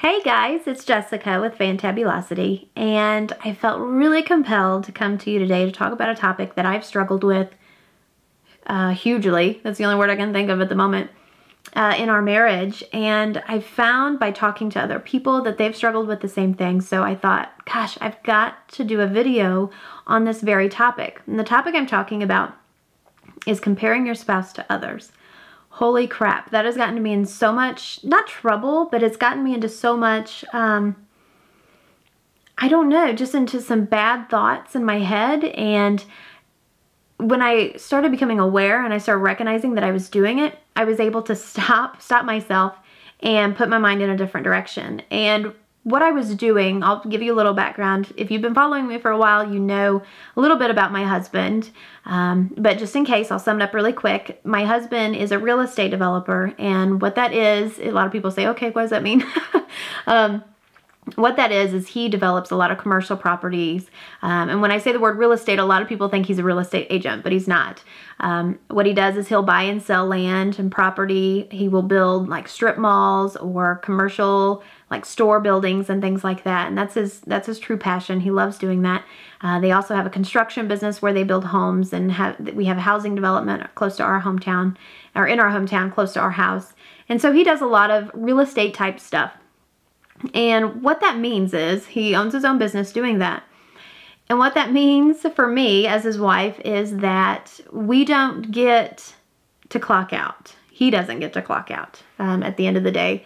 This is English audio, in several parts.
Hey guys, it's Jessica with Fantabulosity, and I felt really compelled to come to you today to talk about a topic that I've struggled with hugely. That's the only word I can think of at the moment in our marriage. And I found by talking to other people that they've struggled with the same thing. So I thought, gosh, I've got to do a video on this very topic. And the topic I'm talking about is comparing your spouse to others. Holy crap, that has gotten me in so much, not trouble, but it's gotten me into so much, I don't know, just into some bad thoughts in my head. And when I started becoming aware and I started recognizing that I was doing it, I was able to stop myself and put my mind in a different direction. And what I was doing, I'll give you a little background. If you've been following me for a while, you know a little bit about my husband. But just in case, I'll sum it up really quick. My husband is a real estate developer. And what that is, a lot of people say, okay, what does that mean? What that is he develops a lot of commercial properties. And when I say the word real estate, a lot of people think he's a real estate agent, but he's not. What he does is he'll buy and sell land and property. He will build like strip malls or commercial like store buildings and things like that. And that's his true passion. He loves doing that. They also have a construction business where they build homes, and we have housing development close to our hometown, or in our hometown close to our house. And so he does a lot of real estate type stuff. And what that means is he owns his own business doing that. And what that means for me as his wife is that we don't get to clock out. He doesn't get to clock out at the end of the day.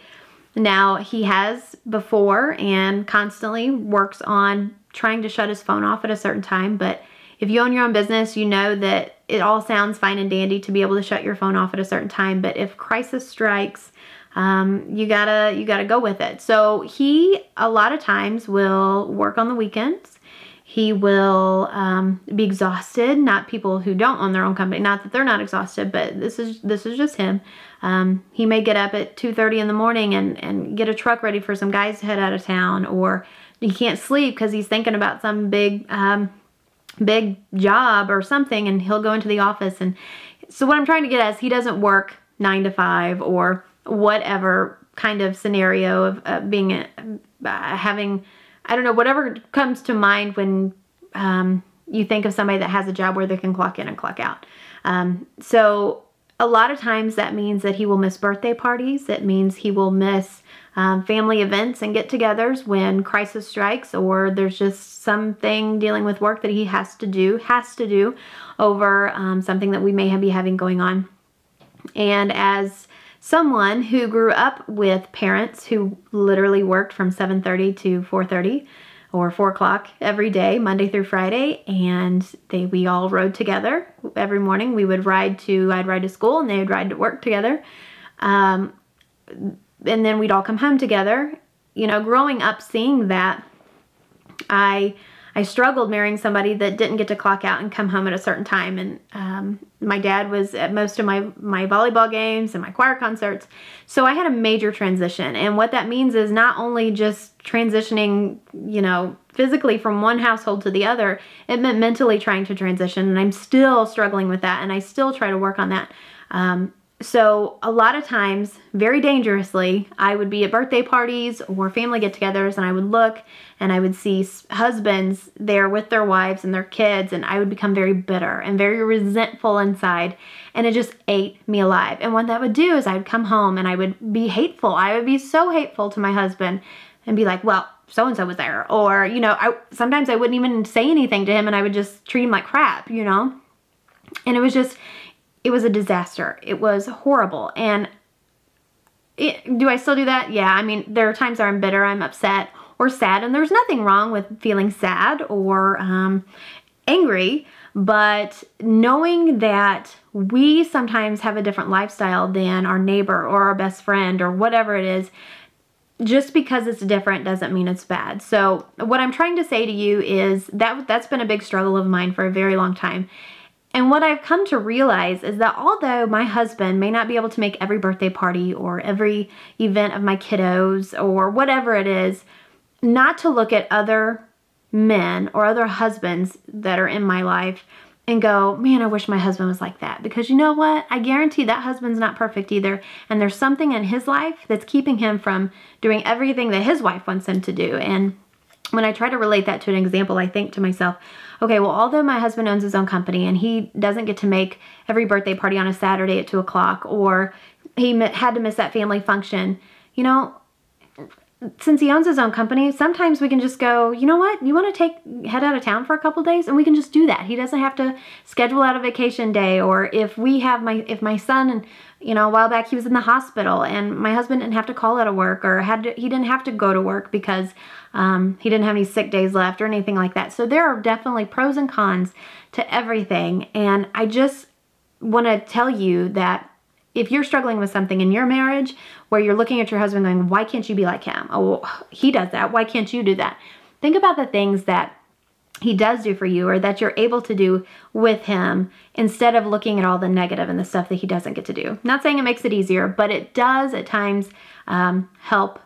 Now, he has before and constantly works on trying to shut his phone off at a certain time. But if you own your own business, you know that it all sounds fine and dandy to be able to shut your phone off at a certain time. But if crisis strikes, you gotta go with it. So he a lot of times will work on the weekends. He will be exhausted. Not people who don't own their own company. Not that they're not exhausted, but this is just him. He may get up at 2:30 in the morning and get a truck ready for some guys to head out of town, or he can't sleep because he's thinking about some big job or something, and he'll go into the office. And so what I'm trying to get at is he doesn't work 9 to 5 or whatever kind of scenario of being having, I don't know, whatever comes to mind when you think of somebody that has a job where they can clock in and clock out. So a lot of times that means that he will miss birthday parties. It means he will miss family events and get-togethers when crisis strikes, or there's just something dealing with work that he has to do over something that we may be having going on. And as someone who grew up with parents who literally worked from 7:30 to 4:30 or 4 o'clock every day, Monday through Friday, and we all rode together every morning. I'd ride to school and they would ride to work together. And then we'd all come home together. You know, growing up seeing that, I struggled marrying somebody that didn't get to clock out and come home at a certain time. And my dad was at most of my volleyball games and my choir concerts. So I had a major transition. And what that means is not only just transitioning, you know, physically from one household to the other, it meant mentally trying to transition. And I'm still struggling with that. And I still try to work on that. So a lot of times, very dangerously, I would be at birthday parties or family get-togethers, and I would look and I would see husbands there with their wives and their kids, and I would become very bitter and very resentful inside, and it just ate me alive. And what that would do is I would come home and I would be hateful. I would be so hateful to my husband and be like, well, so-and-so was there. Or, you know, sometimes I wouldn't even say anything to him, and I would just treat him like crap, you know? And it was a disaster. It was horrible. And do I still do that? Yeah. I mean, there are times where I'm bitter, I'm upset, or sad, and there's nothing wrong with feeling sad or angry, but knowing that we sometimes have a different lifestyle than our neighbor or our best friend or whatever it is, just because it's different doesn't mean it's bad. So what I'm trying to say to you is that's been a big struggle of mine for a very long time. And what I've come to realize is that although my husband may not be able to make every birthday party or every event of my kiddos or whatever it is, not to look at other men or other husbands that are in my life and go, man, I wish my husband was like that. Because you know what? I guarantee that husband's not perfect either. And there's something in his life that's keeping him from doing everything that his wife wants him to do. And when I try to relate that to an example, I think to myself, okay, well, although my husband owns his own company and he doesn't get to make every birthday party on a Saturday at 2 o'clock, or he had to miss that family function, you know, since he owns his own company, sometimes we can just go, you know what, you want to head out of town for a couple days, and we can just do that. He doesn't have to schedule out a vacation day. Or if if my son, and you know, a while back he was in the hospital and my husband didn't have to call out of work, or he didn't have to go to work because he didn't have any sick days left or anything like that. So there are definitely pros and cons to everything. And I just want to tell you that if you're struggling with something in your marriage where you're looking at your husband going, why can't you be like him? Oh, he does that. Why can't you do that? Think about the things that he does do for you, or that you're able to do with him, instead of looking at all the negative and the stuff that he doesn't get to do. Not saying it makes it easier, but it does at times help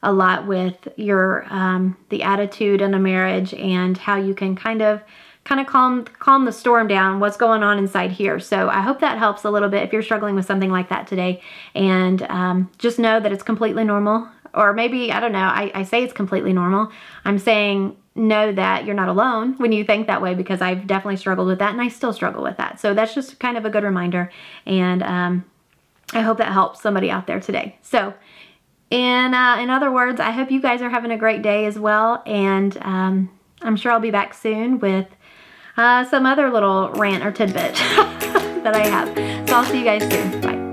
a lot with your the attitude in a marriage, and how you can kind of calm the storm down, what's going on inside here. So I hope that helps a little bit if you're struggling with something like that today. And just know that it's completely normal. Or maybe, I don't know, I say it's completely normal. I'm saying know that you're not alone when you think that way, because I've definitely struggled with that, and I still struggle with that. So that's just kind of a good reminder. And I hope that helps somebody out there today. So in other words, I hope you guys are having a great day as well. And I'm sure I'll be back soon with some other little rant or tidbit that I have. So I'll see you guys soon. Bye.